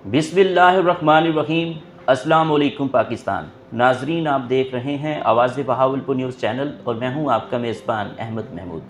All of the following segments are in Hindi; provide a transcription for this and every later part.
बिस्मिल्लाहिर्रहमानिर्रहीम। अस्सलाम वालेकुम पाकिस्तान। नाजरीन, आप देख रहे हैं आवाज़ बहावलपुर न्यूज़ चैनल और मैं हूं आपका मेज़बान अहमद महमूद।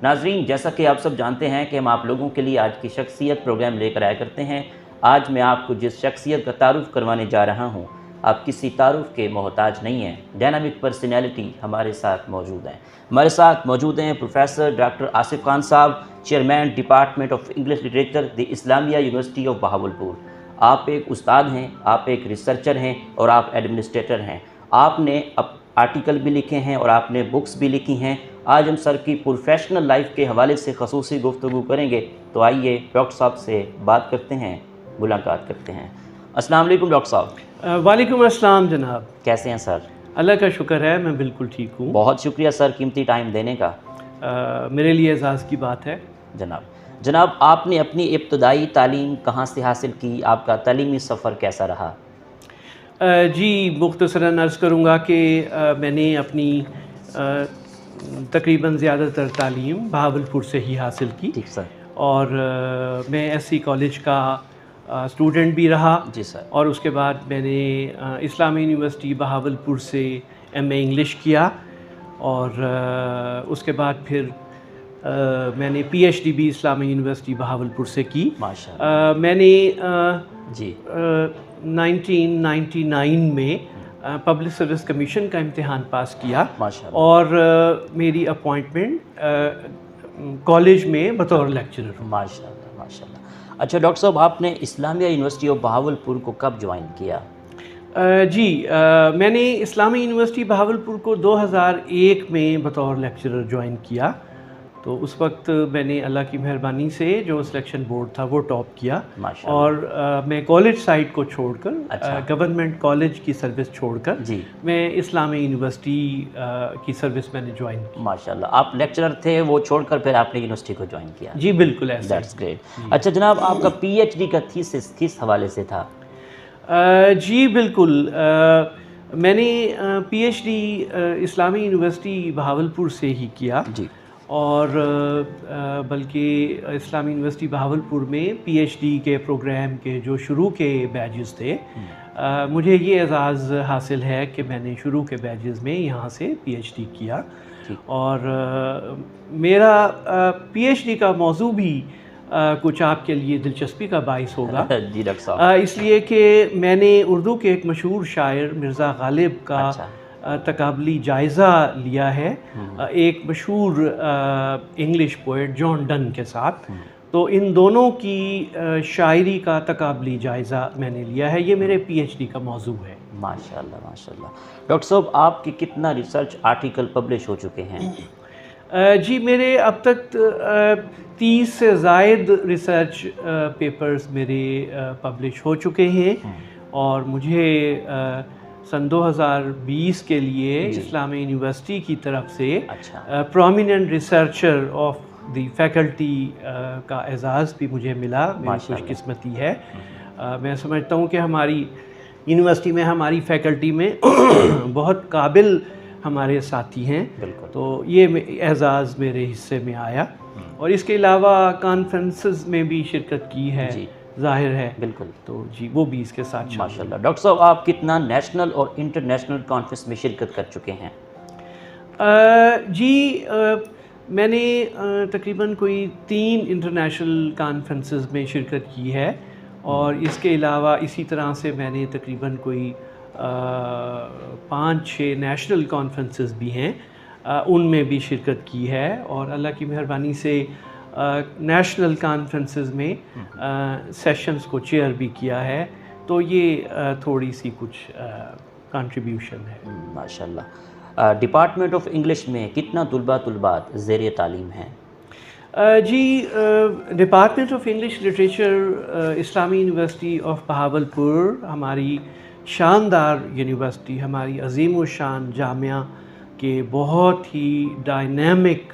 नाजरीन, जैसा कि आप सब जानते हैं कि हम आप लोगों के लिए आज की शख्सियत प्रोग्राम लेकर आया करते हैं। आज मैं आपको जिस शख्सियत का तारुफ़ करवाने जा रहा हूँ, आप किसी तारुफ़ के मोहताज नहीं हैं। डायनामिक पर्सनैलिटी हमारे साथ मौजूद हैं। हमारे साथ मौजूद हैं प्रोफेसर डॉक्टर आसिफ खान साहब, chairman department of English literature the Islamia university of Bahawalpur. आप एक उस्ताद हैं, आप एक रिसर्चर हैं और आप एडमिनिस्ट्रेटर हैं। आपने अब आर्टिकल भी लिखे हैं और आपने बुक्स भी लिखी हैं। आज हम सर की प्रोफेशनल लाइफ के हवाले से ख़ुसूसी गुफ्तगू करेंगे। तो आइए डॉक्टर साहब से बात करते हैं, मुलाकात करते हैं। अस्सलाम वालेकुम डॉक्टर साहब। वालेकुम अस्सलाम जनाब। कैसे हैं सर? अल्लाह का शुक्र है, मैं बिल्कुल ठीक हूँ। बहुत शुक्रिया सर कीमती टाइम देने का। मेरे लिए एजाज़ की बात है। जनाब, आपने अपनी इब्तदाई तालीम कहाँ से हासिल की? आपका तालीमी सफ़र कैसा रहा? जी, मुख्तसरन अर्ज़ करूँगा कि मैंने अपनी तकरीबन ज़्यादातर तालीम बहावलपुर से ही हासिल की। ठीक सर। और मैं एससी कॉलेज का स्टूडेंट भी रहा। जी सर। और उसके बाद मैंने इस्लामी यूनिवर्सिटी बहावलपुर से एमए इंग्लिश किया और उसके बाद फिर मैंने पीएचडी भी इस्लामी यूनिवर्सिटी बहावलपुर से की। माशाअल्लाह। मैंने जी 1999 में पब्लिक सर्विस कमीशन का इम्तिहान पास किया माशाअल्लाह। और मेरी अपॉइंटमेंट कॉलेज में बतौर लेक्चरर हूँ। माशाअल्लाह माशाअल्लाह। अच्छा डॉक्टर साहब, आपने इस्लामिया यूनिवर्सिटी ऑफ बहावलपुर को कब ज्वाइन किया? जी, मैंने इस्लामी यूनिवर्सिटी बहावलपुर को 2001 में बतौर लेक्चरर ज्वाइन किया। तो उस वक्त मैंने अल्लाह की मेहरबानी से जो सिलेक्शन बोर्ड था वो टॉप किया और मैं कॉलेज साइड को छोड़कर, गवर्नमेंट कॉलेज की सर्विस छोड़कर जी मैं इस्लामी यूनिवर्सिटी की सर्विस मैंने ज्वाइन की। माशाल्लाह। आप लेक्चरर थे, वो छोड़कर फिर आपने यूनिवर्सिटी को ज्वाइन किया? जी बिल्कुल ऐसा। That's great. अच्छा जनाब, आपका पीएचडी का थीसिस किस हवाले से था? जी बिल्कुल, मैंने पीएचडी इस्लामी यूनिवर्सिटी बहावलपुर से ही किया जी। और बल्कि इस्लामी यूनिवर्सिटी बहावलपुर में पीएचडी के प्रोग्राम के जो शुरू के बैचेस थे, मुझे ये एजाज़ हासिल है कि मैंने शुरू के बैचेस में यहाँ से पीएचडी किया। और मेरा पीएचडी का मौजू भी कुछ आपके लिए दिलचस्पी का बाइस होगा। जी डॉक्टर साहब। इसलिए कि मैंने उर्दू के एक मशहूर शायर मिर्ज़ा गालिब का तकाबली जायज़ा लिया है एक मशहूर इंग्लिश पोएट जॉन डन के साथ। तो इन दोनों की शायरी का तकाबली जायज़ा मैंने लिया है। ये मेरे पीएचडी का मौजू है। माशाल्लाह माशाल्लाह। डॉक्टर साहब, आपके कितना रिसर्च आर्टिकल पब्लिश हो चुके हैं? जी, मेरे अब तक 30 से ज़ायद रिसर्च पेपर्स मेरे पब्लिश हो चुके हैं और मुझे सन 2020 के लिए इस्लामी यूनिवर्सिटी की तरफ से prominent researcher of the faculty का एजाज़ भी मुझे मिला। मेरी खुशकिस्मती है। मैं समझता हूँ कि हमारी यूनिवर्सिटी में, हमारी फैकल्टी में बहुत काबिल हमारे साथी हैं। तो ये एजाज़ मेरे हिस्से में आया और इसके अलावा कॉन्फ्रेंसेस में भी शिरकत की है, ज़ाहिर है। बिल्कुल। तो जी, वो भी इसके साथ माशाल्लाह। डॉक्टर साहब, आप कितना नेशनल और इंटरनेशनल कॉन्फ्रेंस में शिरकत कर चुके हैं? जी, मैंने तकरीबन कोई 3 इंटरनेशनल कॉन्फ्रेंसेस में शिरकत की है और इसके अलावा इसी तरह से मैंने तकरीबन कोई 5-6 नेशनल कॉन्फ्रेंसेस भी हैं, उनमें भी शिरकत की है और अल्लाह की मेहरबानी से नेशनल कॉन्फ्रेंसेस में सेशंस को चेयर भी किया है। तो ये थोड़ी सी कुछ कंट्रीब्यूशन है। माशाल्लाह। डिपार्टमेंट ऑफ इंग्लिश में कितना तुलबात ज़ेर तालीम हैं? जी, department of English literature Islamia university of Bahawalpur हमारी शानदार यूनिवर्सिटी, हमारी अजीम व शान जामिया के बहुत ही डायनेमिक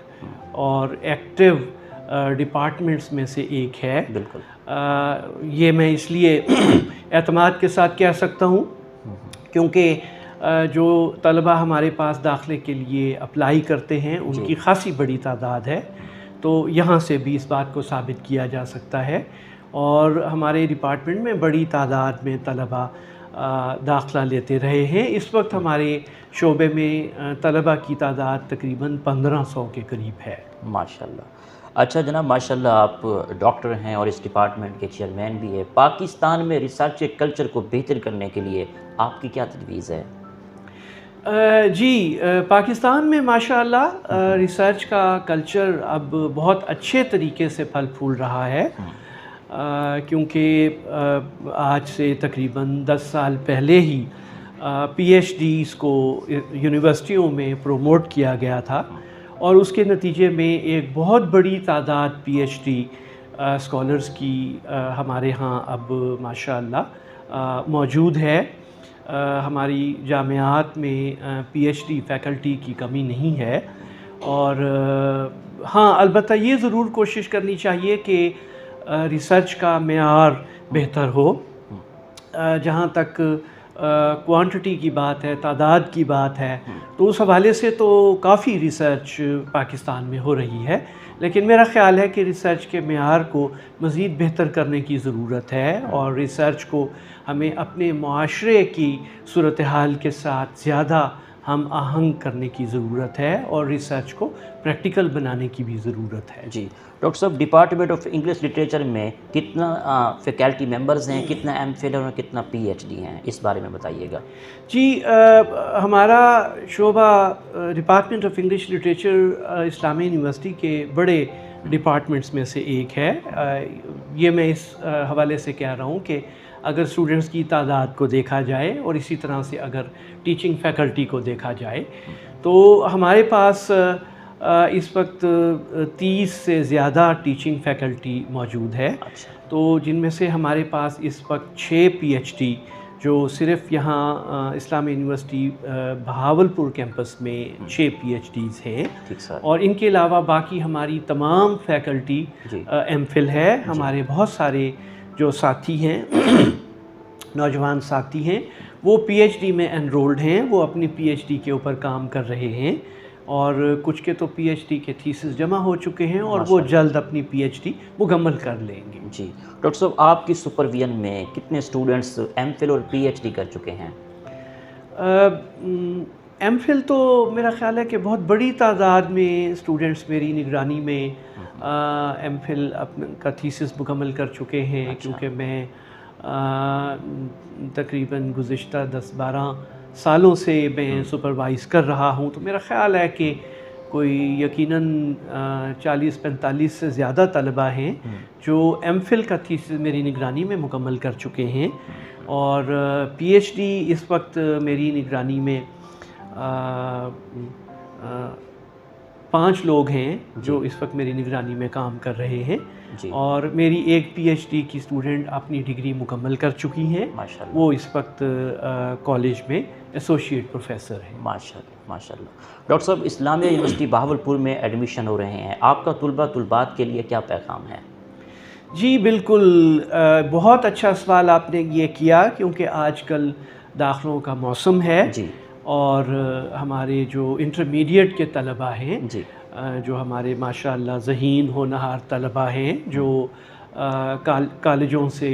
और एक्टिव डिपार्टमेंट्स में से एक है। बिल्कुल। ये मैं इसलिए एतमाद के साथ कह सकता हूँ क्योंकि जो तलबा हमारे पास दाखिले के लिए अप्लाई करते हैं उनकी ख़ासी बड़ी तादाद है। तो यहाँ से भी इस बात को साबित किया जा सकता है और हमारे डिपार्टमेंट में बड़ी तादाद में तलबा दाखिला लेते रहे हैं। इस वक्त हमारे शोबे में तलबा की तादाद तकरीबन 1500 के करीब है। माशाल्लाह। अच्छा जनाब, माशाल्लाह आप डॉक्टर हैं और इस डिपार्टमेंट के चेयरमैन भी हैं। पाकिस्तान में रिसर्च के कल्चर को बेहतर करने के लिए आपकी क्या तजवीज़ है? पाकिस्तान में माशाअल्लाह रिसर्च का कल्चर अब बहुत अच्छे तरीके से फल फूल रहा है, क्योंकि आज से तकरीबन 10 साल पहले ही PhDs को यूनिवर्सिटियों में प्रोमोट किया गया था और उसके नतीजे में एक बहुत बड़ी तादाद PhD स्कॉलर्स की हमारे यहाँ अब माशाअल्लाह मौजूद है। हमारी जामियात में PhD फैकल्टी की कमी नहीं है। और हाँ, अलबत्ता ये ज़रूर कोशिश करनी चाहिए कि रिसर्च का मेयार बेहतर हो। जहाँ तक क्वांटिटी की बात है, तादाद की बात है, तो उस हवाले से तो काफ़ी रिसर्च पाकिस्तान में हो रही है, लेकिन मेरा ख़्याल है कि रिसर्च के मेयार को मज़ीद बेहतर करने की ज़रूरत है और रिसर्च को हमें अपने माशरे की सूरत हाल के साथ ज़्यादा हम आहंग करने की ज़रूरत है और रिसर्च को प्रैक्टिकल बनाने की भी ज़रूरत है। जी डॉक्टर साहब, डिपार्टमेंट ऑफ इंग्लिश लिटरेचर में कितना फैकल्टी मेंबर्स हैं, कितना MPhil और कितना PhD हैं, इस बारे में बताइएगा। जी, हमारा शोबा department of English literature Islamia university के बड़े डिपार्टमेंट्स में से एक है। ये मैं इस हवाले से कह रहा हूँ कि अगर स्टूडेंट्स की तादाद को देखा जाए और इसी तरह से अगर टीचिंग फैकल्टी को देखा जाए तो हमारे पास इस वक्त 30 से ज़्यादा टीचिंग फैकल्टी मौजूद है। अच्छा। तो जिनमें से हमारे पास इस वक्त 6 PhD जो सिर्फ़ यहाँ इस्लामी यूनिवर्सिटी बहावलपुर कैंपस में 6 PhDs हैं और इनके अलावा बाकी हमारी तमाम फैकल्टी MPhil है। हमारे बहुत सारे जो साथी हैं नौजवान साथी हैं वो PhD में एनरोल्ड हैं, वो अपनी PhD के ऊपर काम कर रहे हैं और कुछ के तो PhD के थीसिस जमा हो चुके हैं और वो जल्द अपनी PhD मुकम्मल कर लेंगे। जी डॉक्टर साहब, आपकी सुपरविजन में कितने स्टूडेंट्स MPhil और PhD कर चुके हैं? MPhil तो मेरा ख़्याल है कि बहुत बड़ी तादाद में स्टूडेंट्स मेरी निगरानी में MPhil अपना का थीसिस मुकम्मल कर चुके हैं। अच्छा। क्योंकि मैं तकरीबन गुज़िश्ता 10-12 सालों से मैं सुपरवाइज़ कर रहा हूँ, तो मेरा ख़्याल है कि कोई यकीनन 40-45 से ज़्यादा तलबा हैं जो MPhil का थीसिस मेरी निगरानी में मुकम्मल कर चुके हैं और PhD इस वक्त मेरी निगरानी में 5 लोग हैं जो इस वक्त मेरी निगरानी में काम कर रहे हैं और मेरी एक PhD की स्टूडेंट अपनी डिग्री मुकम्मल कर चुकी हैं। वो इस वक्त कॉलेज में एसोसिएट प्रोफेसर हैं। माशाल्लाह माशाल्लाह। डॉक्टर साहब, इस्लामिया यूनिवर्सिटी बहावलपुर में एडमिशन हो रहे हैं, आपका तुलबात के लिए क्या पैगाम है? जी बिल्कुल, बहुत अच्छा सवाल आपने ये किया क्योंकि आजकल दाखिलों का मौसम है जी और हमारे जो इंटरमीडिएट के तलबा हैं जी, जो हमारे माशाअल्लाह ज़हीन होनहार तलबा हैं जो कॉलेजों से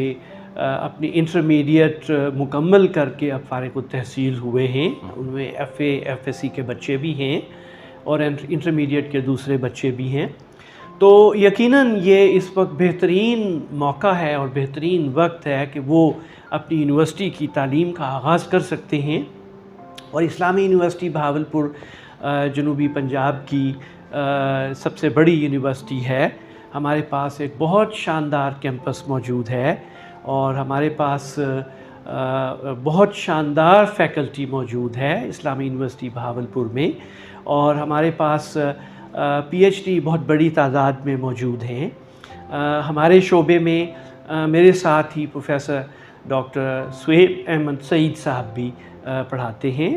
अपनी इंटरमीडिएट मुकम्मल करके अब फ़ारिग़ तहसील हुए हैं, उनमें FA FSC के बच्चे भी हैं और इंटरमीडिएट के दूसरे बच्चे भी हैं। तो यकीनन ये इस वक्त बेहतरीन मौका है और बेहतरीन वक्त है कि वो अपनी यूनिवर्सिटी की तालीम का आगाज़ कर सकते हैं और इस्लामी यूनिवर्सिटी बहावलपुर जनूबी पंजाब की सबसे बड़ी यूनिवर्सिटी है। हमारे पास एक बहुत शानदार कैंपस मौजूद है और हमारे पास बहुत शानदार फैकल्टी मौजूद है इस्लामी यूनिवर्सिटी बहावलपुर में और हमारे पास PhD बहुत बड़ी तादाद में मौजूद हैं। हमारे शोबे में मेरे साथ ही प्रोफेसर डॉक्टर सुहेब अहमद सईद साहब भी पढ़ाते हैं।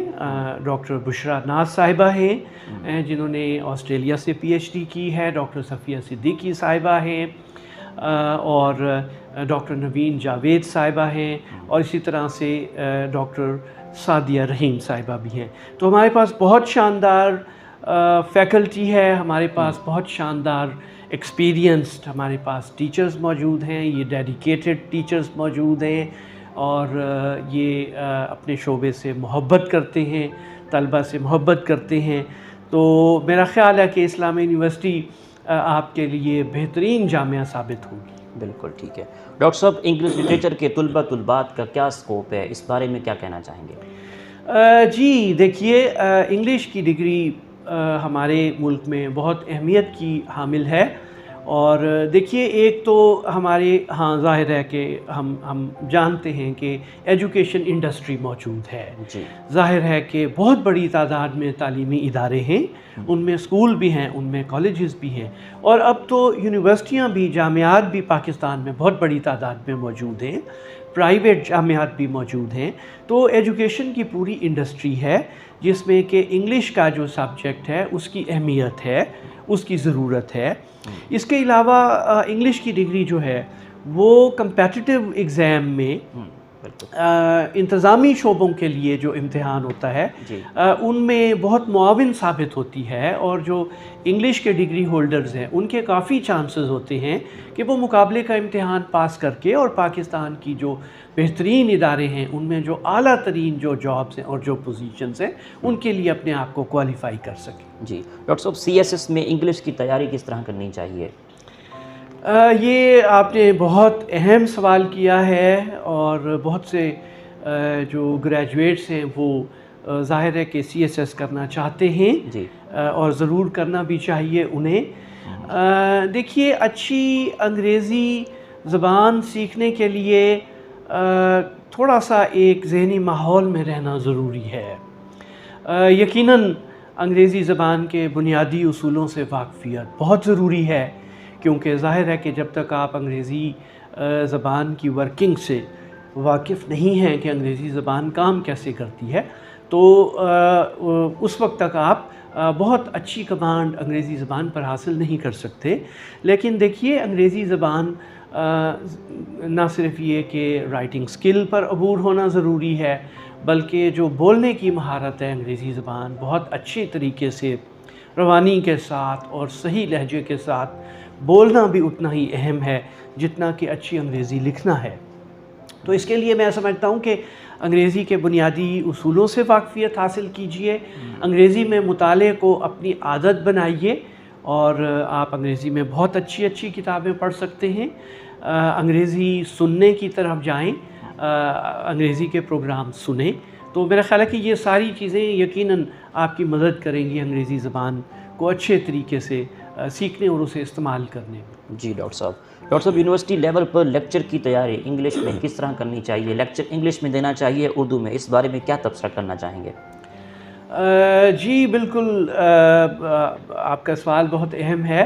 डॉक्टर बुशरा नाज साहिबा हैं जिन्होंने ऑस्ट्रेलिया से PhD की है, डॉक्टर सफ़िया सिद्दीकी साहिबा हैं और डॉक्टर नवीन जावेद साहिबा हैं और इसी तरह से डॉक्टर सादिया रहीम साहिबा भी हैं। तो हमारे पास बहुत शानदार फैकल्टी है, हमारे पास बहुत शानदार एक्सपीरियंस्ड हमारे पास टीचर्स मौजूद हैं, ये डेडिकेटेड टीचर्स मौजूद हैं और ये अपने शोबे से मोहब्बत करते हैं, तलबा से मोहब्बत करते हैं। तो मेरा ख़्याल है कि इस्लामी यूनिवर्सिटी आपके लिए बेहतरीन जामिया साबित होगी। बिल्कुल ठीक है। डॉक्टर साहब, इंग्लिश लिटरेचर के तलबात का क्या स्कोप है, इस बारे में क्या कहना चाहेंगे? जी देखिए, इंग्लिश की डिग्री हमारे मुल्क में बहुत अहमियत की हामिल है। और देखिए, एक तो हमारे ज़ाहिर है कि हम जानते हैं कि एजुकेशन इंडस्ट्री मौजूद है। ज़ाहिर है कि बहुत बड़ी तादाद में तालीमी इदारे हैं, उनमें स्कूल भी हैं, उनमें कॉलेजेस भी हैं, और अब तो यूनिवर्सिटियाँ भी, जामियात भी पाकिस्तान में बहुत बड़ी तादाद में मौजूद हैं, प्राइवेट जामियात भी मौजूद हैं। तो एजुकेशन की पूरी इंडस्ट्री है जिसमें कि इंग्लिश का जो सब्जेक्ट है उसकी अहमियत है, उसकी ज़रूरत है। इसके अलावा इंग्लिश की डिग्री जो है वो कम्पेटिटिव एग्ज़ाम में इंतज़ामी शोबों के लिए जो इम्तिहान होता है उनमें बहुत मुआविन साबित होती है, और जो इंग्लिश के डिग्री होल्डर्स हैं उनके काफ़ी चांसेस होते हैं कि वो मुकाबले का इम्तिहान पास करके और पाकिस्तान की जो बेहतरीन इदारे हैं उनमें जो आला तरीन जो जॉब्स हैं और जो पोजीशंस हैं उनके लिए अपने आप को क्वालिफाई कर सकें। जी डॉक्टर साहब, CSS में इंग्लिश की तैयारी किस तरह करनी चाहिए? ये आपने बहुत अहम सवाल किया है, और बहुत से जो ग्रेजुएट्स हैं वो ज़ाहिर है कि CSS करना चाहते हैं जी। और ज़रूर करना भी चाहिए उन्हें। देखिए, अच्छी अंग्रेज़ी ज़बान सीखने के लिए थोड़ा सा एक ज़हनी माहौल में रहना ज़रूरी है। यकीनन अंग्रेज़ी ज़बान के बुनियादी उसूलों से वाक़फ़ियत बहुत ज़रूरी है, क्योंकि ज़ाहिर है कि जब तक आप अंग्रेज़ी ज़बान की वर्किंग से वाकिफ़ नहीं हैं कि अंग्रेज़ी ज़बान काम कैसे करती है, तो उस वक्त तक आप बहुत अच्छी कमांड अंग्रेज़ी ज़बान पर हासिल नहीं कर सकते। लेकिन देखिए, अंग्रेज़ी ज़बान ना सिर्फ ये कि राइटिंग स्किल पर अबूर होना ज़रूरी है, बल्कि जो बोलने की महारत है अंग्रेज़ी ज़बान बहुत अच्छे तरीके से रवानी के साथ और सही लहजे के साथ बोलना भी उतना ही अहम है जितना कि अच्छी अंग्रेज़ी लिखना है। तो इसके लिए मैं समझता हूँ कि अंग्रेज़ी के बुनियादी उसूलों से वाक़फ़ियत हासिल कीजिए, अंग्रेज़ी में मुताले को अपनी आदत बनाइए, और आप अंग्रेज़ी में बहुत अच्छी अच्छी किताबें पढ़ सकते हैं। अंग्रेज़ी सुनने की तरफ जाएं, अंग्रेज़ी के प्रोग्राम सुनें। तो मेरा ख़्याल है कि ये सारी चीज़ें यकीनन आपकी मदद करेंगी अंग्रेज़ी ज़बान को अच्छे तरीके से सीखने और उसे इस्तेमाल करने में। जी डॉक्टर साहब, यूनिवर्सिटी लेवल पर लेक्चर की तैयारी इंग्लिश में किस तरह करनी चाहिए? लेक्चर इंग्लिश में देना चाहिए, उर्दू में? इस बारे में क्या तबसरा करना चाहेंगे? जी बिल्कुल, आपका सवाल बहुत अहम है।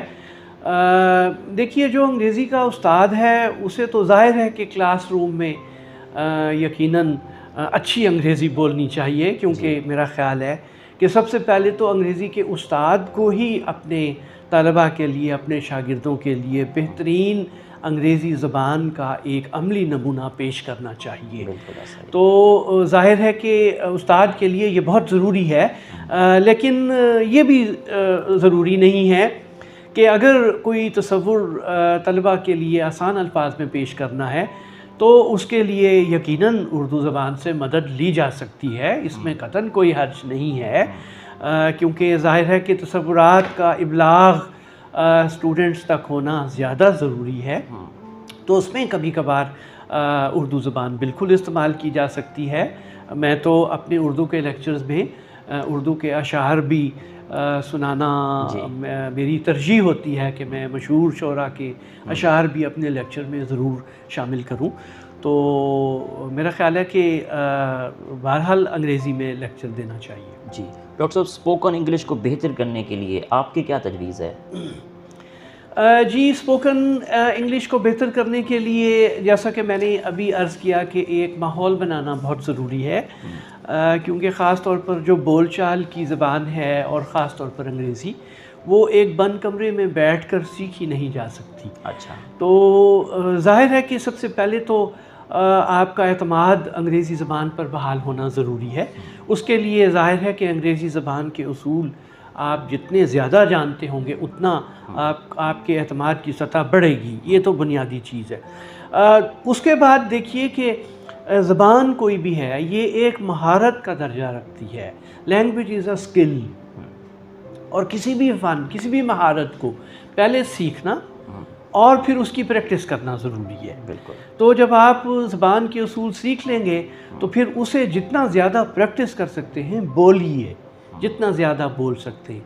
देखिए, जो अंग्रेज़ी का उस्ताद है उसे तो ज़ाहिर है कि क्लासरूम में यकीनन अच्छी अंग्रेज़ी बोलनी चाहिए, क्योंकि मेरा ख़्याल है कि सबसे पहले तो अंग्रेज़ी के उस्ताद को ही अपने तलबा के लिए, अपने शागिर्दों के लिए बेहतरीन अंग्रेज़ी ज़बान का एक अमली नमूना पेश करना चाहिए। तो ज़ाहिर है कि उस्ताद के लिए ये बहुत ज़रूरी है, लेकिन ये भी ज़रूरी नहीं है कि अगर कोई तसव्वुर तलबा के लिए आसान अल्फाज में पेश करना है तो उसके लिए यकीनन उर्दू ज़बान से मदद ली जा सकती है, इसमें कतन कोई हर्ज नहीं है, क्योंकि ज़ाहिर है कि तसव्वुरात का इब्लाग स्टूडेंट्स तक होना ज़्यादा ज़रूरी है। तो उसमें कभी कभार उर्दू ज़बान बिल्कुल इस्तेमाल की जा सकती है। मैं तो अपने उर्दू के लेक्चर्स में उर्दू के अशार भी सुनाना मेरी तरजीह होती है कि मैं मशहूर शोरा के अशार भी अपने लेक्चर में ज़रूर शामिल करूं। तो मेरा ख़्याल है कि बहरहाल अंग्रेज़ी में लेक्चर देना चाहिए। जी डॉक्टर साहब, स्पोकन इंग्लिश को बेहतर करने के लिए आपकी क्या तजवीज़ है? जी, स्पोकन इंग्लिश को बेहतर करने के लिए, जैसा कि मैंने अभी अर्ज़ किया कि एक माहौल बनाना बहुत ज़रूरी है, क्योंकि ख़ास तौर पर जो बोलचाल की ज़बान है और ख़ास तौर पर अंग्रेज़ी, वो एक बंद कमरे में बैठकर सीखी नहीं जा सकती। अच्छा। तो ज़ाहिर है कि सबसे पहले तो आपका एतमाद अंग्रेज़ी ज़बान पर बहाल होना ज़रूरी है। उसके लिए ज़ाहिर है कि अंग्रेज़ी ज़बान के उसूल आप जितने ज़्यादा जानते होंगे उतना आपके एतमाद की सतह बढ़ेगी। ये तो बुनियादी चीज़ है। उसके बाद देखिए कि ज़बान कोई भी है ये एक महारत का दर्जा रखती है। लैंग्वेज इज़ अ स्किल, और किसी भी फ़न, किसी भी महारत को पहले सीखना और फिर उसकी प्रैक्टिस करना ज़रूरी है। बिल्कुल। तो जब आप ज़बान के उसूल सीख लेंगे तो फिर उसे जितना ज़्यादा प्रैक्टिस कर सकते हैं बोलिए, जितना ज़्यादा बोल सकते हैं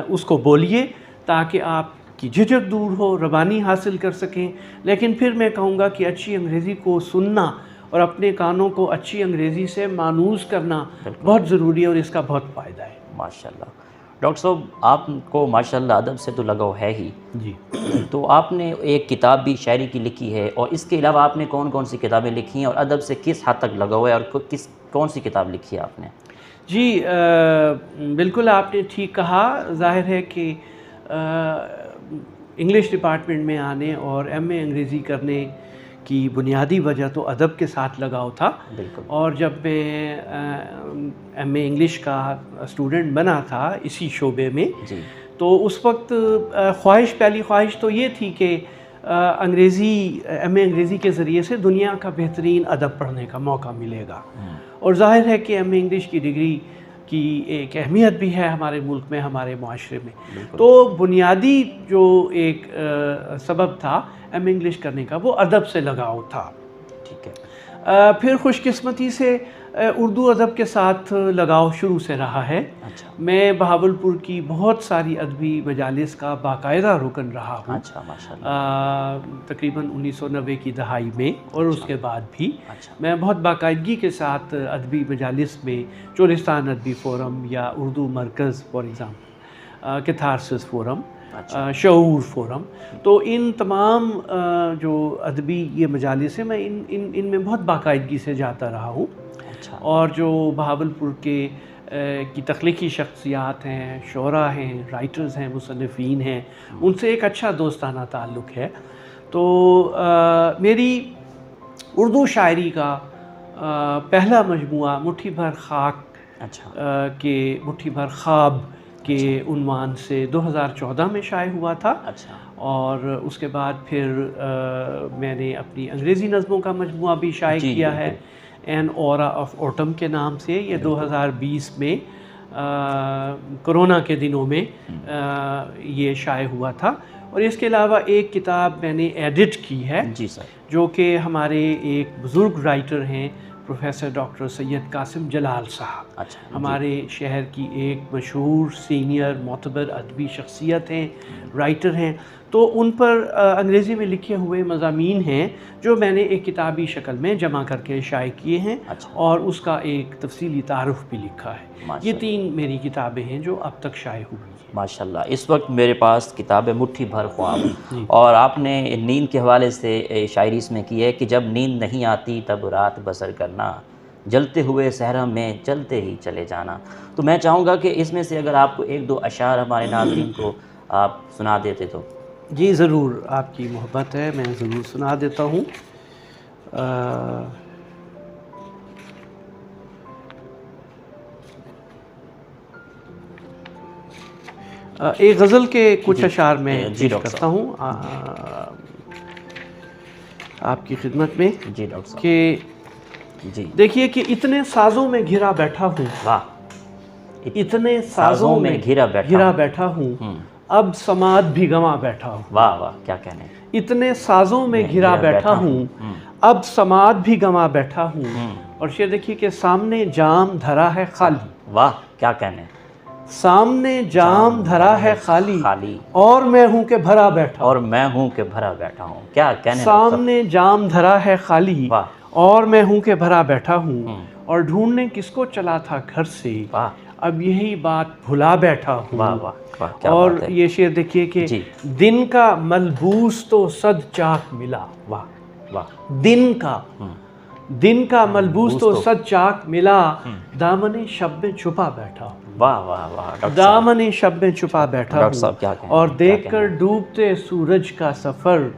उसको बोलिए, ताकि आपकी झिझक दूर हो, रवानी हासिल कर सकें। लेकिन फिर मैं कहूँगा कि अच्छी अंग्रेज़ी को सुनना और अपने कानों को अच्छी अंग्रेज़ी से मानूस करना बहुत ज़रूरी है, और इसका बहुत फ़ायदा है। माशाल्लाह। डॉक्टर साहब, आपको माशाल्लाह अदब से तो लगाव है ही जी। तो आपने एक किताब भी शायरी की लिखी है, और इसके अलावा आपने कौन कौन सी किताबें लिखी हैं और अदब से किस हद तक लगाव है, और कौन सी किताब लिखी है आपने? जी, बिल्कुल आपने ठीक कहा। ज़ाहिर है कि इंग्लिश डिपार्टमेंट में आने और एमए अंग्रेज़ी करने की बुनियादी वजह तो अदब के साथ लगाव था। बिल्कुल। और जब मैं एमए इंग्लिश का स्टूडेंट बना था इसी शोबे में, जी। तो उस वक्त पहली ख्वाहिश तो ये थी कि एमए अंग्रेज़ी के ज़रिए से दुनिया का बेहतरीन अदब पढ़ने का मौका मिलेगा। और ज़ाहिर है कि एमए इंग्लिश की डिग्री की एक अहमियत भी है हमारे मुल्क में, हमारे माशरे में। तो बुनियादी जो एक सबब था एमए इंग्लिश करने का वो अदब से लगाव था। ठीक है। फिर खुशकिस्मती से उर्दू अदब के साथ लगाव शुरू से रहा है। अच्छा। मैं बहावलपुर की बहुत सारी अदबी मजालिस का बाकायदा रुकन रहा हूँ। अच्छा, माशाल्लाह। तकरीबन 1990 की दहाई में और उसके बाद भी अच्छा। मैं बहुत बाकायदगी के साथ अदबी मजालिस में चोलिस्तान अदबी फ़ोरम या उर्दू मरकज़ for example, catharsis forum, Shaoor forum, तो इन तमाम जो अदबी ये मजालिस हैं मैं इनमें बहुत बाकायदगी से जाता रहा हूँ। अच्छा। और जो बहावलपुर के की तख्लीकी शख्सियात हैं, शुरा हैं, राइटर्स हैं, मुसन्निफ़ीन हैं, उनसे एक अच्छा दोस्ताना ताल्लुक़ है। तो मेरी उर्दू शायरी का पहला मजमुआ मुट्ठी भर खाक के मुट्ठी भर ख्वाब के उन्वान से 2014 में शाये हुआ था। अच्छा। और उसके बाद फिर मैंने अपनी अंग्रेज़ी नज़मों का मजमुआ भी शाये किया है, एन ऑरा ऑफ ऑटम के नाम से। ये 2020 में कोरोना के दिनों में ये शाये हुआ था। और इसके अलावा एक किताब मैंने एडिट की है। जी सर। जो कि हमारे एक बुज़ुर्ग राइटर हैं प्रोफेसर डॉक्टर सैयद कासिम जलाल साहब। अच्छा। हमारे शहर की एक मशहूर सीनियर मोतबर अदबी शख्सियत हैं, राइटर हैं। तो उन पर अंग्रेज़ी में लिखे हुए मज़ामीन हैं जो मैंने एक किताबी शक्ल में जमा करके शाये किए हैं। अच्छा। और उसका एक तफसीली तारुफ़ भी लिखा है। ये 3 मेरी किताबें हैं जो अब तक शाये हुई हैं। माशाल्लाह। इस वक्त मेरे पास किताब है मुट्ठी भर ख्वाब, और आपने नींद के हवाले से शायरी इसमें की है कि जब नींद नहीं आती तब रात बसर करना, जलते हुए सहरा में चलते ही चले जाना। तो मैं चाहूँगा कि इसमें से अगर आपको 1-2 अशार हमारे नाज़रीन को आप सुना देते तो। जी ज़रूर, आपकी मोहब्बत है, मैं ज़रूर सुना देता हूँ। एक गज़ल के कुछ अशार में पेश करता हूँ आपकी खिदमत में। जी डॉक्टर साहब। कि जी देखिए कि इतने साज़ों में घिरा बैठा हूँ, वाह, इतने साज़ों में घिरा बैठा हूँ, अब समाद भी गंवा बैठा हूँ। वाह वाह, क्या कहने। इतने साज़ों में घिरा बैठा हूँ, अब समाद भी गंवा बैठा हूँ। और शेर देखिए कि सामने जाम धरा है खाली। वाह, क्या कहने। सामने जाम धरा है खाली, और मैं हूँ के भरा बैठा, और मैं हूँ के भरा बैठा हूँ। क्या कहने। सामने जाम धरा है खाली, और मैं हूँ के भरा बैठा हूँ। और ढूंढने किसको चला था घर से, अब यही बात भुला बैठा हूँ। वाह वाह वाह, क्या और बात है। ये शेर देखिए कि दिन का मलबूस तो सद चाक मिला। वाह वाह। दिन का मलबूस तो सद चाक मिला, दामने शब में छुपा बैठा हूँ। वाह वाह वाह, दामने शब में छुपा बैठा हूँ। और देखकर डूबते सूरज का सफ़र,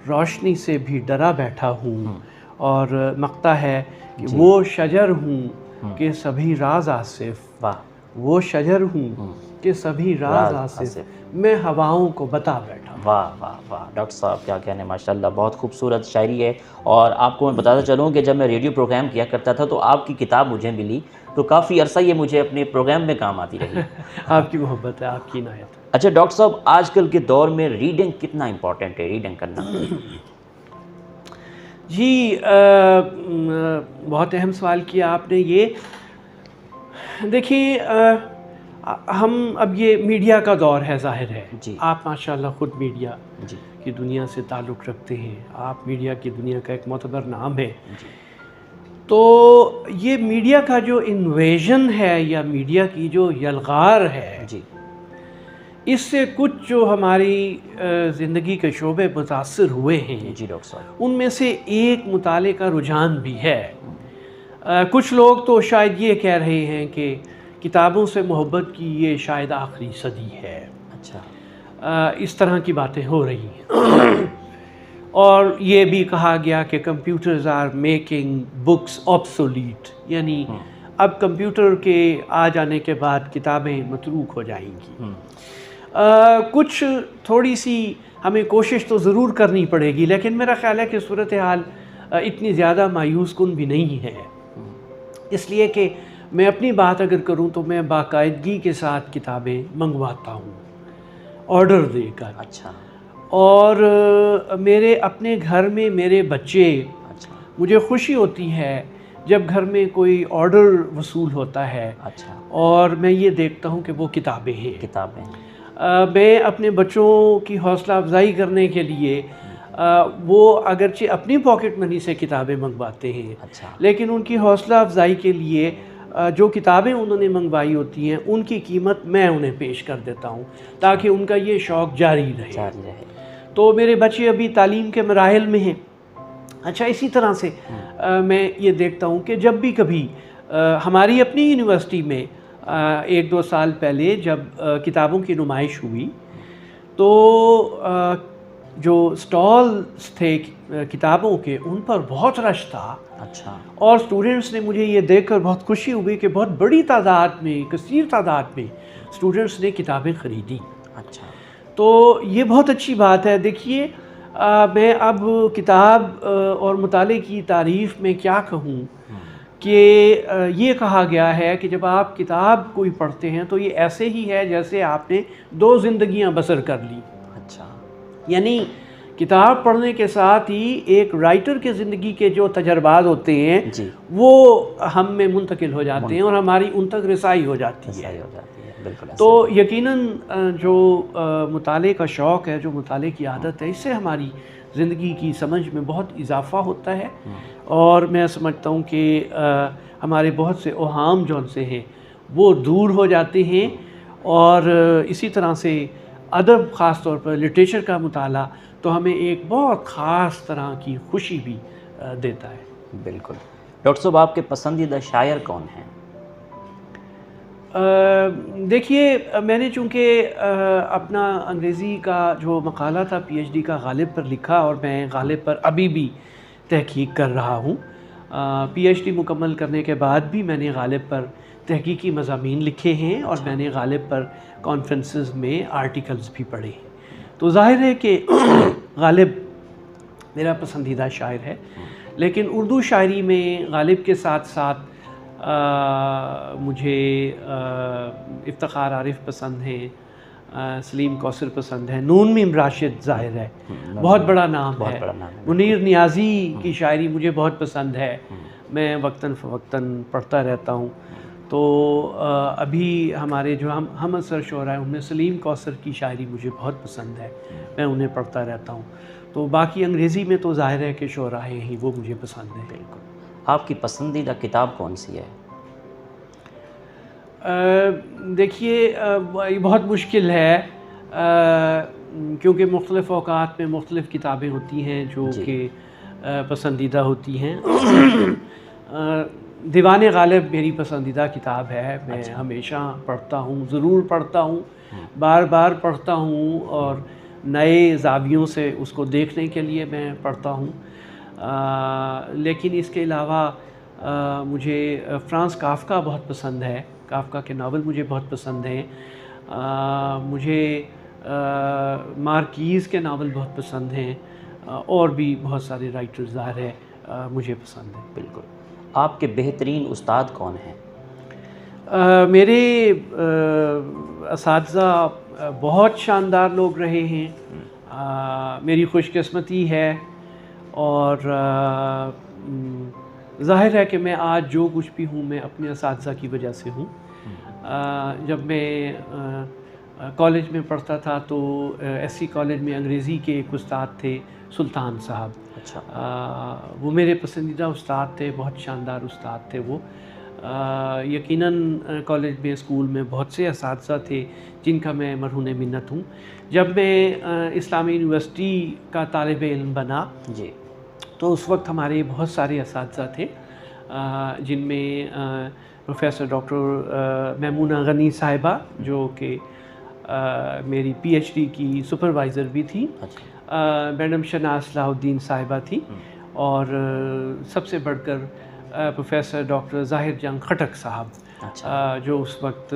रोशनी से भी डरा बैठा हूँ। और मक्ता है कि वो शजर हूँ कि सभी राज आसिफ, वो शजर हूँ कि सभी राज आसिफ मैं हवाओं को बता बैठा। वाह वाह वाह डॉक्टर साहब, क्या कहने, माशाल्लाह, बहुत खूबसूरत शायरी है। और आपको मैं बताता चलूँ कि जब मैं रेडियो प्रोग्राम किया करता था तो आपकी किताब मुझे मिली, तो काफ़ी अरसा ये मुझे अपने प्रोग्राम में काम आती रही। आपकी मोहब्बत है, आपकी इनायत है। अच्छा डॉक्टर साहब, आजकल के दौर में रीडिंग कितना इम्पोर्टेंट है, रीडिंग करना? जी बहुत अहम सवाल किया आपने। ये देखिए हम अब ये मीडिया का दौर है, ज़ाहिर है जी। आप माशाल्लाह ख़ुद मीडिया जी की दुनिया से ताल्लुक़ रखते हैं, आप मीडिया की दुनिया का एक मोतबर नाम है। जी। तो ये मीडिया का जो इन्वेजन है या मीडिया की जो यलगार है जी इससे कुछ जो हमारी ज़िंदगी के शोबे मुतासर हुए हैं, जी डॉक्टर साहब, उनमें से एक मुताले का रुझान भी है। कुछ लोग तो शायद ये कह रहे हैं कि किताबों से मोहब्बत की ये शायद आखिरी सदी है। अच्छा। इस तरह की बातें हो रही हैं। और ये भी कहा गया कि computers are making books obsolete, यानी अब कंप्यूटर के आ जाने के बाद किताबें मतरूक हो जाएंगी। कुछ थोड़ी सी हमें कोशिश तो ज़रूर करनी पड़ेगी, लेकिन मेरा ख़्याल है कि सूरत हाल इतनी ज़्यादा मायूस कुन भी नहीं है। इसलिए कि मैं अपनी बात अगर करूं तो मैं बाकायदगी के साथ किताबें मंगवाता हूं ऑर्डर देकर। अच्छा। और मेरे अपने घर में मेरे बच्चे, अच्छा। मुझे खुशी होती है जब घर में कोई ऑर्डर वसूल होता है। अच्छा। और मैं ये देखता हूँ कि वो किताबें हैं। किताबें मैं अपने बच्चों की हौसला अफजाई करने के लिए वो अगरचे अपनी पॉकेट मनी से किताबें मंगवाते हैं। अच्छा। लेकिन उनकी हौसला अफजाई के लिए जो किताबें उन्होंने मंगवाई होती हैं उनकी कीमत मैं उन्हें पेश कर देता हूँ ताकि उनका ये शौक़ जारी रहे। तो मेरे बच्चे अभी तालीम के मराहिल में हैं। अच्छा, इसी तरह से मैं ये देखता हूँ कि जब भी कभी हमारी अपनी यूनिवर्सिटी में 1-2 साल पहले जब किताबों की नुमाइश हुई तो जो स्टॉल्स थे किताबों के उन पर बहुत रश था। अच्छा। और स्टूडेंट्स ने, मुझे ये देखकर बहुत खुशी हुई कि बहुत बड़ी तादाद में, कसीर तादाद में स्टूडेंट्स ने किताबें ख़रीदी। अच्छा। तो ये बहुत अच्छी बात है। देखिए मैं अब किताब और मुताले की तारीफ़ में क्या कहूँ कि ये कहा गया है कि जब आप किताब कोई पढ़ते हैं तो ये ऐसे ही है जैसे आपने 2 ज़िंदगियाँ बसर कर ली। अच्छा। यानी किताब पढ़ने के साथ ही एक राइटर के ज़िंदगी के जो तजर्बात होते हैं जी, वो हम में मुंतकिल हो जाते हैं और हमारी उन तक रसाई हो जाती है। बिल्कुल। तो यकीनन जो मुताले का शौक़ है, जो मुताले की आदत है, इससे हमारी ज़िंदगी की समझ में बहुत इजाफ़ा होता है। और मैं समझता हूँ कि हमारे बहुत से ओहाम जौन से हैं वो दूर हो जाते हैं। और इसी तरह से अदब, ख़ास तौर पर लिटरेचर का मुताला तो हमें एक बहुत ख़ास तरह की खुशी भी देता है। बिल्कुल। डॉक्टर साहब, आपके पसंदीदा शायर कौन हैं? देखिए मैंने चूँकि अपना अंग्रेज़ी का जो मकाला था पीएचडी का गालिब पर लिखा और मैं गालिब पर अभी भी तहकीक कर रहा हूँ। पीएचडी मुकम्मल करने के बाद भी मैंने गालिब पर तहकीकी मज़ामीन लिखे हैं और मैंने गालिब पर कॉन्फ्रेंसेस में आर्टिकल्स भी पढ़े हैं। तो ज़ाहिर है कि गालिब मेरा पसंदीदा शायर है। लेकिन उर्दू शायरी में गालिब के साथ साथ मुझे इफ्तिखार आरिफ पसंद है, सलीम कौसर पसंद है, नून मीम राशिद ज़ाहिर है, बहुत बड़ा नाम है। मुनीर नियाज़ी की शायरी मुझे बहुत पसंद है, मैं वक्तन फ़वक्तन पढ़ता रहता हूँ। तो अभी हमारे जो हम असर शोरा है उनमें सलीम कौसर की शायरी मुझे बहुत पसंद है, मैं उन्हें पढ़ता रहता हूँ। तो बाकी अंग्रेज़ी में तो ज़ाहिर है कि शोरा हैं ही वो मुझे पसंद है। बिल्कुल। आपकी पसंदीदा किताब कौन सी है? देखिए ये बहुत मुश्किल है क्योंकि मुख्तलिफ़ औक़ात में मुख्तलिफ़ किताबें होती हैं जो कि पसंदीदा होती हैं। दीवाने गालिब मेरी पसंदीदा किताब है। मैं हमेशा पढ़ता हूँ, ज़रूर पढ़ता हूँ, बार बार पढ़ता हूँ और नए ज़ावियों से उसको देखने के लिए मैं पढ़ता हूँ। लेकिन इसके अलावा मुझे फ्रांस काफ्का बहुत पसंद है, काफ्का के नावल मुझे बहुत पसंद हैं। मुझे मार्कीज़ के नावल बहुत पसंद हैं, और भी बहुत सारे राइटर्स ज़ाहिर है मुझे पसंद हैं। बिल्कुल। आपके बेहतरीन उस्ताद कौन हैं? मेरे असातिज़ा बहुत शानदार लोग रहे हैं। मेरी खुशकिस्मती है, और ज़ाहिर है कि मैं आज जो कुछ भी हूँ मैं अपने असातिज़ा की वजह से हूँ। जब मैं कॉलेज में पढ़ता था तो एससी कॉलेज में अंग्रेज़ी के एक उस्ताद थे, सुल्तान साहब। अच्छा। वो मेरे पसंदीदा उस्ताद थे, बहुत शानदार उस्ताद थे वो। यकीनन कॉलेज में, स्कूल में बहुत से असातिज़ा थे जिनका मैं मरहून मिन्नत हूँ। जब मैं इस्लामी यूनिवर्सिटी का तालिब इल्म बना जी। तो उस वक्त हमारे बहुत सारे असातिज़ा थे, जिनमें प्रोफेसर डॉक्टर मैमूना गनी साहिबा, जो कि मेरी पीएचडी की सुपरवाइज़र भी थी। अच्छा। मैडम शनास सलाहुद्दीन साहिबा थी, और सबसे बढ़कर प्रोफेसर डॉक्टर ज़ाहिर जंग खटक साहब, अच्छा। जो उस वक्त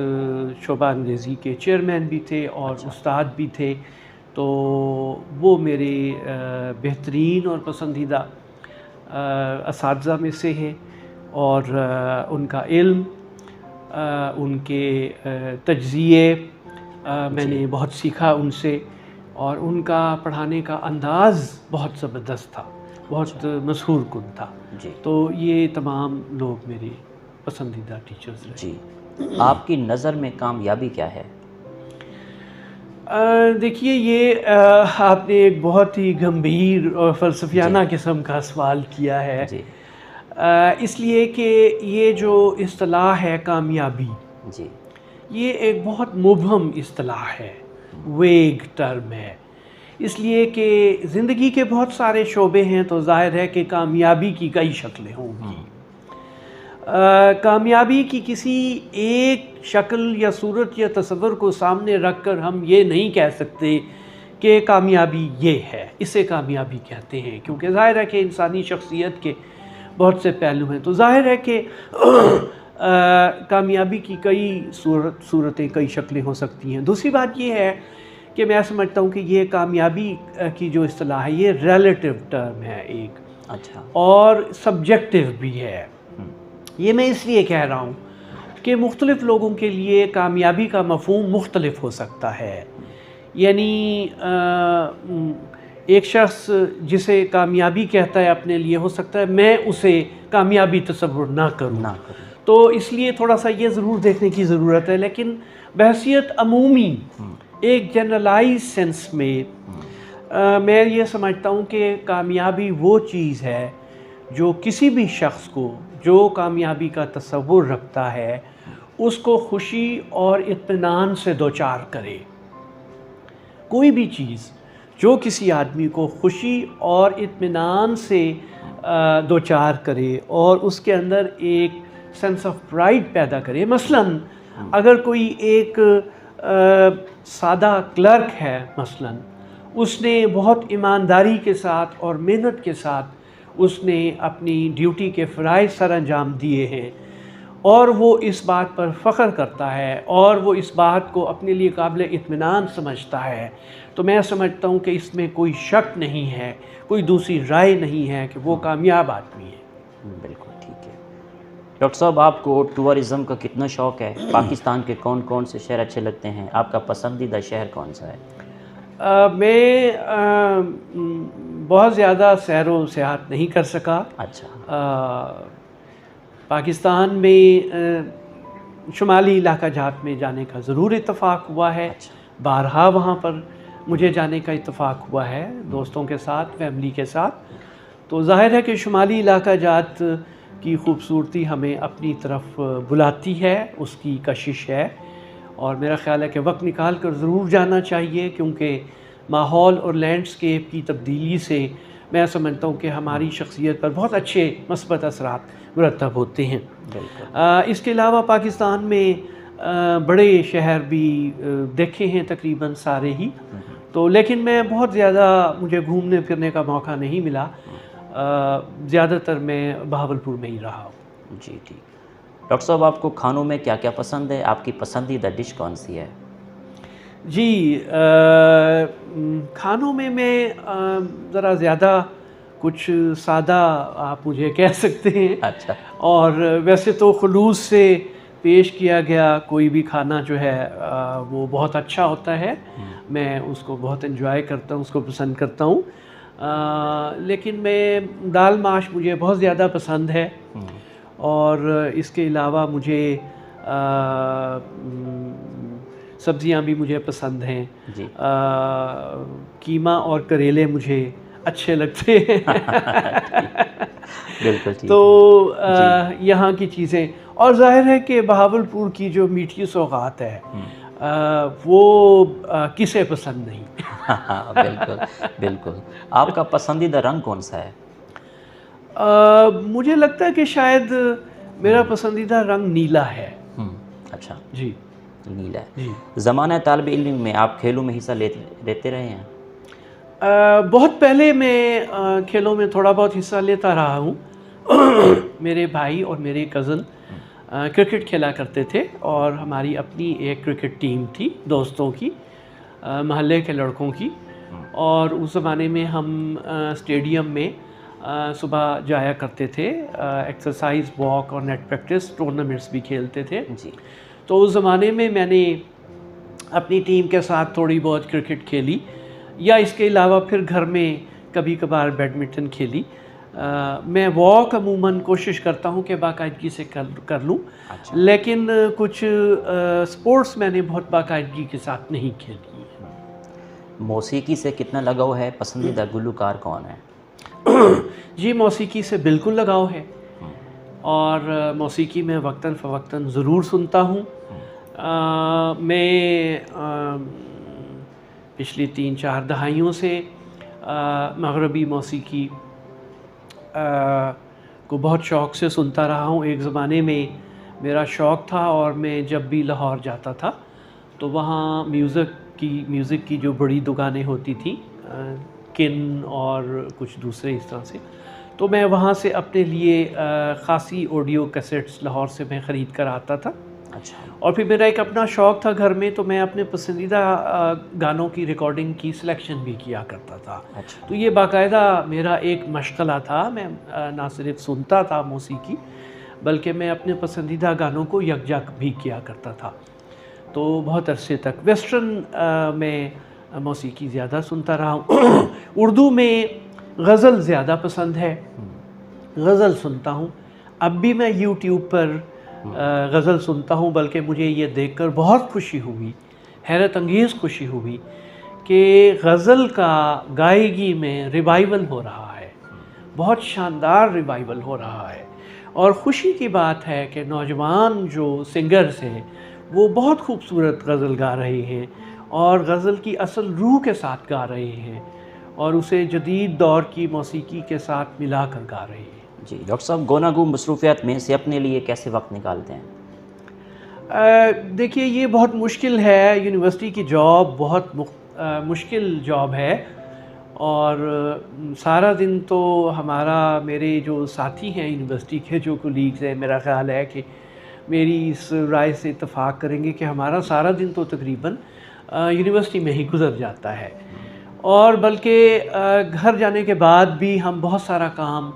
शोबा अंग्रेज़ी के चेयरमैन भी थे और अच्छा। उस्ताद भी थे। तो वो मेरे बेहतरीन और पसंदीदा असातिज़ा में से हैं, और उनका इल्म, उनके तज्ज़िये मैंने बहुत सीखा उनसे, और उनका पढ़ाने का अंदाज़ बहुत ज़बरदस्त था, बहुत मशहूर कुन था। जी। तो ये तमाम लोग मेरे पसंदीदा टीचर्स रहे। जी। आपकी नज़र में कामयाबी क्या है? देखिए, ये आपने एक बहुत ही गंभीर और फ़लसफ़ियाना किस्म का सवाल किया है। जी। इसलिए कि ये जो इस्तिलाह है कामयाबी, जी। ये एक बहुत मुबहम इस्तिलाह है, वेग टर्म है। इसलिए कि ज़िंदगी के बहुत सारे शोबे हैं, तो ज़ाहिर है कि कामयाबी की कई शक्लें होंगी। कामयाबी की किसी एक शक्ल या सूरत या तस्वर को सामने रख कर हम ये नहीं कह सकते कि कामयाबी ये है, इसे कामयाबी कहते हैं, क्योंकि ज़ाहिर है कि इंसानी शख्सियत के बहुत से पहलू हैं। तो ज़ाहिर है कि कामयाबी की कई सूरतें, कई शक्लें हो सकती हैं। दूसरी बात ये है कि मैं समझता हूँ कि ये कामयाबी की जो इस्तिलाह है, ये रिलेटिव टर्म है एक, अच्छा। और सब्जेक्टिव भी है। ये मैं इसलिए कह रहा हूँ कि मुख्तलिफ़ लोगों के लिए कामयाबी का मफ़हूम मुख्तलिफ हो सकता है। यानी एक शख्स जिसे कामयाबी कहता है अपने लिए, हो सकता है मैं उसे कामयाबी तसव्वुर ना करूँ। तो इसलिए थोड़ा सा ये ज़रूर देखने की ज़रूरत है। लेकिन बहसियत अमूमी, एक जनरलाइज सेंस में मैं ये समझता हूँ कि कामयाबी वो चीज़ है जो किसी भी शख्स को, जो कामयाबी का तसव्वुर रखता है, उसको खुशी और इत्मीनान से दो चार करे। कोई भी चीज़ जो किसी आदमी को खुशी और इत्मीनान से दो चार करे और उसके अंदर एक सेंस ऑफ प्राइड पैदा करे। मसलन अगर कोई एक सादा क्लर्क है, मसलन उसने बहुत ईमानदारी के साथ और मेहनत के साथ उसने अपनी ड्यूटी के फ़राइज़ सर अंजाम दिए हैं, और वो इस बात पर फ़ख्र करता है और वो इस बात को अपने लिए काबिल इत्मीनान समझता है, तो मैं समझता हूँ कि इसमें कोई शक नहीं है, कोई दूसरी राय नहीं है कि वो कामयाब आदमी है। बिल्कुल ठीक है। डॉक्टर साहब, आपको टूरिज़म का कितना शौक़ है? पाकिस्तान के कौन कौन से शहर अच्छे लगते हैं? आपका पसंदीदा शहर कौन सा है? मैं बहुत ज़्यादा सैर व सियाहत नहीं कर सका। अच्छा। पाकिस्तान में शुमाली इलाका जात में जाने का ज़रूर इत्तफ़ाक़ हुआ है। अच्छा। बारहा वहाँ पर मुझे जाने का इत्तफ़ाक़ हुआ है, दोस्तों के साथ, फैमिली के साथ। तो ज़ाहिर है कि शुमाली इलाका जात की ख़ूबसूरती हमें अपनी तरफ बुलाती है, उसकी कशिश है, और मेरा ख़्याल है कि वक्त निकाल कर ज़रूर जाना चाहिए, क्योंकि माहौल और लैंडस्केप की तब्दीली से मैं समझता हूँ कि हमारी शख्सियत पर बहुत अच्छे मस्बत असरात मुरतब होते हैं। इसके अलावा पाकिस्तान में बड़े शहर भी देखे हैं तकरीबन सारे ही, तो लेकिन मैं बहुत ज़्यादा, मुझे घूमने फिरने का मौका नहीं मिला। ज़्यादातर मैं बहावलपुर में ही रहा हूँ। जी ठीक। डॉक्टर साहब, आपको खानों में क्या क्या पसंद है? आपकी पसंदीदा डिश कौन सी है? जी, खानों में मैं ज़रा ज़्यादा कुछ सादा आप मुझे कह सकते हैं। अच्छा। और वैसे तो खुलूस से पेश किया गया कोई भी खाना जो है वो बहुत अच्छा होता है। मैं उसको बहुत एंजॉय करता हूँ, उसको पसंद करता हूँ। लेकिन मैं दाल माश मुझे बहुत ज़्यादा पसंद है। और इसके अलावा मुझे सब्जियां भी मुझे पसंद हैं। जी। कीमा और करेले मुझे अच्छे लगते हैं। बिल्कुल ठीक तो है। जी। यहाँ की चीज़ें, और जाहिर है कि बहावलपुर की जो मीठी सौगात है वो किसे पसंद नहीं। हाँ, बिल्कुल, बिल्कुल। आपका पसंदीदा रंग कौन-सा है? मुझे लगता है कि शायद मेरा पसंदीदा रंग नीला है। अच्छा, जी। नीला है। जी। ज़माना तालिब-इल्म में आप खेलों में हिस्सा लेते रहे हैं? बहुत पहले मैं खेलों में थोड़ा बहुत हिस्सा लेता रहा हूँ। मेरे भाई और मेरे कज़न क्रिकेट खेला करते थे, और हमारी अपनी एक क्रिकेट टीम थी दोस्तों की, मोहल्ले के लड़कों की। और उस ज़माने में हम स्टेडियम में सुबह जाया करते थे, एक्सरसाइज, वॉक और नेट प्रैक्टिस, टूर्नामेंट्स भी खेलते थे। जी। तो उस ज़माने में मैंने अपनी टीम के साथ थोड़ी बहुत क्रिकेट खेली, या इसके अलावा फिर घर में कभी कभार बैडमिंटन खेली। मैं वॉक अमूमन कोशिश करता हूँ कि बाकायदगी से कर लूँ। अच्छा। लेकिन कुछ स्पोर्ट्स मैंने बहुत बाकायदगी के साथ नहीं खेली है। मौसीकी से कितना लगाव है? पसंदीदा गुलकार कौन है? जी, मौसीकी से बिल्कुल लगाव है, और मौसीकी मैं वक्तन फ़वक्तन ज़रूर सुनता हूँ। मैं पिछली 3-4 दहाइयों से मग़रबी मौसीकी को बहुत शौक़ से सुनता रहा हूँ। एक ज़माने में मेरा शौक़ था, और मैं जब भी लाहौर जाता था तो वहाँ म्यूज़िक की जो बड़ी दुकानें होती थी, किन और कुछ दूसरे इस तरह से, तो मैं वहाँ से अपने लिए ख़ासी ऑडियो कैसेट्स लाहौर से मैं ख़रीद कर आता था। अच्छा। और फिर मेरा एक अपना शौक़ था घर में, तो मैं अपने पसंदीदा गानों की रिकॉर्डिंग की सिलेक्शन भी किया करता था। अच्छा। तो ये बाकायदा मेरा एक मशग़ला था। मैं ना सिर्फ सुनता था मौसीकी, बल्कि मैं अपने पसंदीदा गानों को यकजक भी किया करता था। तो बहुत अरसे तक वेस्टर्न में मौसीकी ज़्यादा सुनता रहा हूँ। उर्दू में गज़ल ज़्यादा पसंद है, गज़ल सुनता हूँ। अब भी मैं यूट्यूब पर गज़ल सुनता हूँ, बल्कि मुझे ये देखकर बहुत खुशी हुई, हैरत अंगेज़ खुशी हुई कि गज़ल का गायकी में रिवाइवल हो रहा है, बहुत शानदार रिवाइवल हो रहा है। और ख़ुशी की बात है कि नौजवान जो सिंगर्स हैं वो बहुत खूबसूरत गज़ल गा रहे हैं, और गज़ल की असल रूह के साथ गा रहे हैं, और उसे जदीद दौर की मौसीकी के साथ मिलाकर गा रहे हैं। जी, डॉक्टर साहब, गोनागू मसरूफ़ियात में से अपने लिए कैसे वक्त निकालते हैं? देखिए, ये बहुत मुश्किल है। यूनिवर्सिटी की जॉब बहुत मुश्किल जॉब है, और सारा दिन तो हमारा, मेरे जो साथी हैं यूनिवर्सिटी के, जो कोलीग्स हैं, मेरा ख़्याल है कि मेरी इस राय से इत्तेफाक करेंगे कि हमारा सारा दिन तो तकरीबन यूनिवर्सिटी में ही गुज़र जाता है। और बल्कि घर जाने के बाद भी हम बहुत सारा काम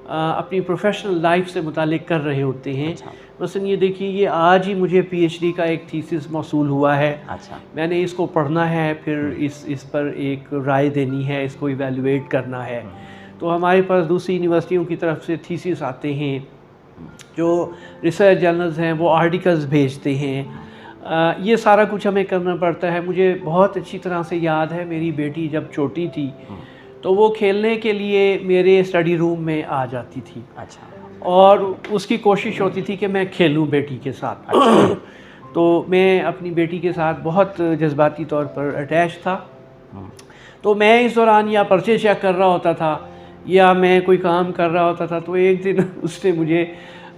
अपनी प्रोफेशनल लाइफ से मुतालिक कर रहे होते हैं। अच्छा। मसलन ये देखिए, ये आज ही मुझे पीएचडी का एक थीसिस मौसूल हुआ है। अच्छा। मैंने इसको पढ़ना है, फिर इस पर एक राय देनी है, इसको इवैल्यूएट करना है। तो हमारे पास दूसरी यूनिवर्सिटियों की तरफ से थीसिस आते हैं, जो रिसर्च जर्नल्स हैं वो आर्टिकल्स भेजते हैं। ये सारा कुछ हमें करना पड़ता है। मुझे बहुत अच्छी तरह से याद है, मेरी बेटी जब छोटी थी तो वो खेलने के लिए मेरे स्टडी रूम में आ जाती थी। अच्छा। और उसकी कोशिश होती थी कि मैं खेलूं बेटी के साथ। अच्छा। तो मैं अपनी बेटी के साथ बहुत जज्बाती तौर पर अटैच था। तो मैं इस दौरान या पर्चे चेक कर रहा होता था, या मैं कोई काम कर रहा होता था, तो एक दिन उसने मुझे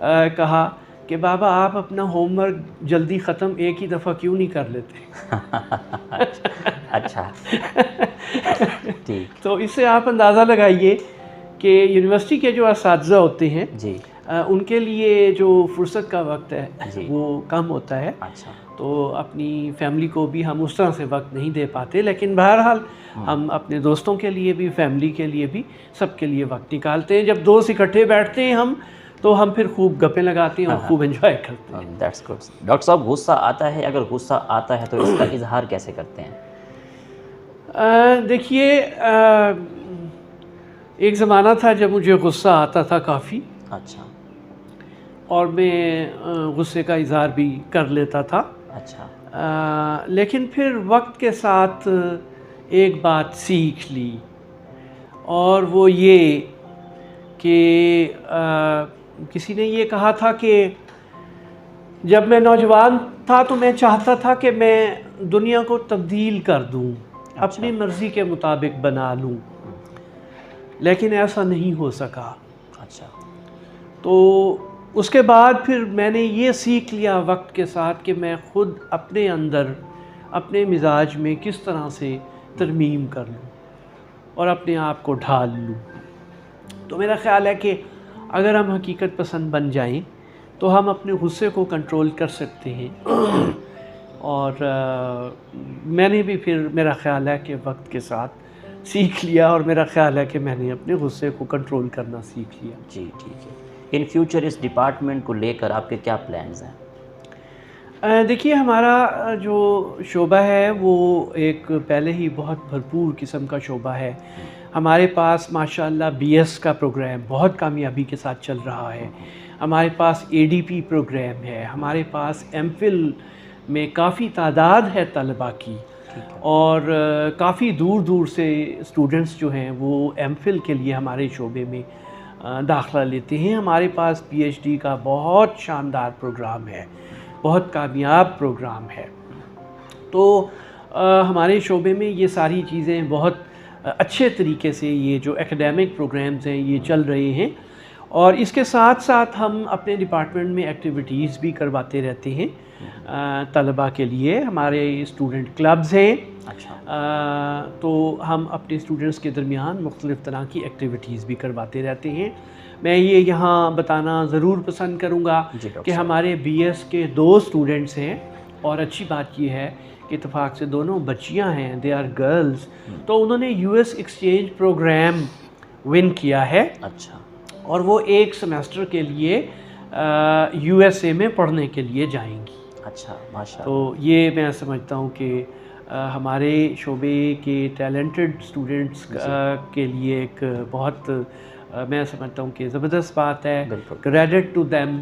कहा कि बाबा, आप अपना होमवर्क जल्दी ख़त्म एक ही दफ़ा क्यों नहीं कर लेते? अच्छा। ठीक। तो इससे आप अंदाज़ा लगाइए कि यूनिवर्सिटी के जो असातिज़ा होते हैं जी, उनके लिए जो फुर्सत का वक्त है जी। वो कम होता है, अच्छा। तो अपनी फैमिली को भी हम उस तरह से वक्त नहीं दे पाते, लेकिन बहरहाल हम अपने दोस्तों के लिए भी, फैमिली के लिए भी, सबके लिए वक्त निकालते हैं। जब दोस्त इकट्ठे बैठते हैं हम फिर खूब गप्पें लगाते हैं और खूब एंजॉय करते हैं। That's good. डॉक्टर साहब, गुस्सा आता है, अगर गुस्सा आता है तो इसका इजहार कैसे करते हैं? देखिए, एक ज़माना था जब मुझे गुस्सा आता था काफ़ी, अच्छा। और मैं गुस्से का इजहार भी कर लेता था। अच्छा। लेकिन फिर वक्त के साथ एक बात सीख ली, और वो ये कि किसी ने ये कहा था कि जब मैं नौजवान था तो मैं चाहता था कि मैं दुनिया को तब्दील कर दूं, अपनी मर्ज़ी के मुताबिक बना लूं, लेकिन ऐसा नहीं हो सका। अच्छा। तो उसके बाद फिर मैंने ये सीख लिया वक्त के साथ कि मैं ख़ुद अपने अंदर, अपने मिजाज में किस तरह से तरमीम कर लूं और अपने आप को ढाल लूं। तो मेरा ख़्याल है कि अगर हम हकीकत पसंद बन जाएं तो हम अपने गुस्से को कंट्रोल कर सकते हैं। और मैंने भी फिर, मेरा ख़्याल है कि वक्त के साथ सीख लिया, और मेरा ख़्याल है कि मैंने अपने गुस्से को कंट्रोल करना सीख लिया। जी, ठीक है। इन फ्यूचर इस डिपार्टमेंट को लेकर आपके क्या प्लान्स हैं? देखिए, हमारा जो शोबा है वो एक पहले ही बहुत भरपूर किस्म का शोबा है। हमारे पास माशाअल्लाह बीएस का प्रोग्राम बहुत कामयाबी के साथ चल रहा है। हमारे पास एडीपी प्रोग्राम है, हमारे पास एमफिल में काफ़ी तादाद है तलबा की, और काफ़ी दूर दूर से स्टूडेंट्स जो हैं वो एमफिल के लिए हमारे शोबे में दाखिला लेते हैं। हमारे पास पीएचडी का बहुत शानदार प्रोग्राम है, बहुत कामयाब प्रोग्राम है। तो हमारे शोबे में ये सारी चीज़ें बहुत अच्छे तरीके से, ये जो एकेडमिक प्रोग्राम्स हैं ये चल रहे हैं, और इसके साथ साथ हम अपने डिपार्टमेंट में एक्टिविटीज़ भी करवाते रहते हैं तलबा के लिए। हमारे स्टूडेंट क्लब्स हैं। अच्छा। तो हम अपने स्टूडेंट्स के दरमियान मुख्तलिफ़ तरह की एक्टिविटीज़ भी करवाते रहते हैं। मैं ये यहाँ बताना ज़रूर पसंद करूँगा कि हमारे बीएस के 2 स्टूडेंट्स हैं, और अच्छी बात ये है कि इत्तेफाक से दोनों बच्चियाँ हैं, दे आर गर्ल्स। तो उन्होंने यूएस एक्सचेंज प्रोग्राम विन किया है। अच्छा। और वो एक सेमेस्टर के लिए यूएसए में पढ़ने के लिए जाएंगी। अच्छा, माशाअल्लाह। तो ये मैं समझता हूँ कि हमारे शोबे के टैलेंटेड स्टूडेंट्स के लिए एक बहुत मैं समझता हूँ कि ज़बरदस्त बात है। क्रेडिट टू देम,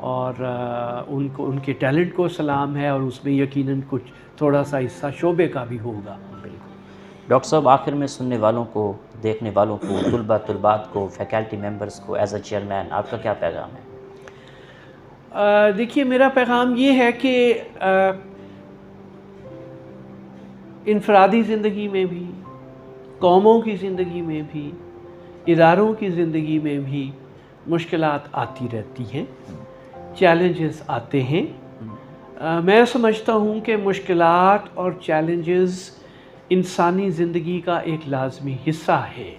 और उनको, उनके टैलेंट को सलाम है, और उसमें यकीनन कुछ थोड़ा सा हिस्सा शोबे का भी होगा। बिल्कुल। डॉक्टर साहब, आखिर में सुनने वालों को, देखने वालों को, तुलबात को, फैकल्टी मेंबर्स को, एज अ चेयरमैन आपका क्या पैगाम है? देखिए, मेरा पैगाम ये है कि इनफरादी ज़िंदगी में भी, कौमों की ज़िंदगी में भी, इदारों की ज़िंदगी में भी मुश्किलात आती रहती हैं, चैलेंजेस आते हैं। मैं समझता हूँ कि मुश्किलात और चैलेंजेस इंसानी ज़िंदगी का एक लाज़मी हिस्सा है,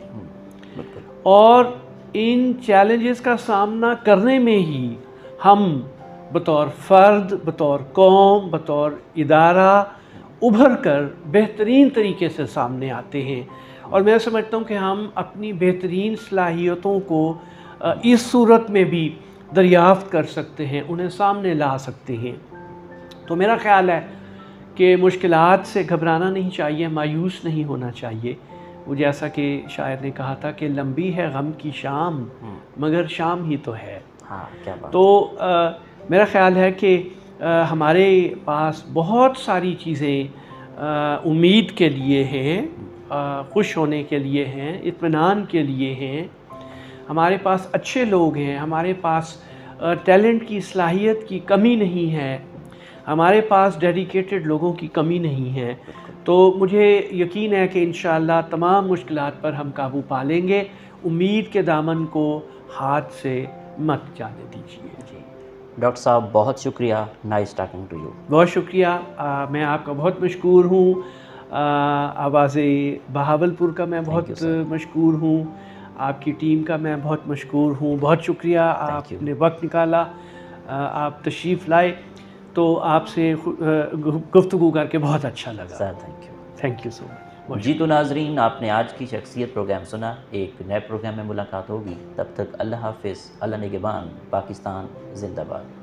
और इन चैलेंजेस का सामना करने में ही हम बतौर फ़र्द, बतौर कौम, बतौर इदारा उभर कर बेहतरीन तरीके से सामने आते हैं। और मैं समझता हूँ कि हम अपनी बेहतरीन सलाहियतों को इस सूरत में भी दरियाफ़्त कर सकते हैं, उन्हें सामने ला सकते हैं। तो मेरा ख़्याल है कि मुश्किलात से घबराना नहीं चाहिए, मायूस नहीं होना चाहिए। वो जैसा कि शायर ने कहा था कि लंबी है गम की शाम, मगर शाम ही तो है। हाँ, क्या बात। तो मेरा ख़्याल है कि हमारे पास बहुत सारी चीज़ें उम्मीद के लिए हैं, खुश होने के लिए हैं, इत्मीनान के लिए हैं। हमारे पास अच्छे लोग हैं, हमारे पास टैलेंट की, सलाहियत की कमी नहीं है, हमारे पास डेडिकेटेड लोगों की कमी नहीं है। तो मुझे यकीन है कि इंशाअल्लाह तमाम मुश्किलात पर हम काबू पा लेंगे। उम्मीद के दामन को हाथ से मत जाने दीजिए। डॉक्टर साहब, बहुत शुक्रिया। Nice talking to you. बहुत शुक्रिया। मैं आपका बहुत मशकूर हूँ। आवाज़ बहावलपुर का मैं बहुत मशकूर हूँ। आपकी टीम का मैं बहुत मशकूर हूँ। बहुत शुक्रिया, Thank you. आपने वक्त निकाला, आप तशरीफ़ लाए, तो आपसे गुफ्तगू करके बहुत अच्छा लगा। Sir thank you. Thank you so much. जी तो नाजरीन, आपने आज की शख्सियत प्रोग्राम सुना। एक नए प्रोग्राम में मुलाकात होगी, तब तक अल्लाह हाफिज़, अल्लाह निगहबान, पाकिस्तान जिंदाबाद।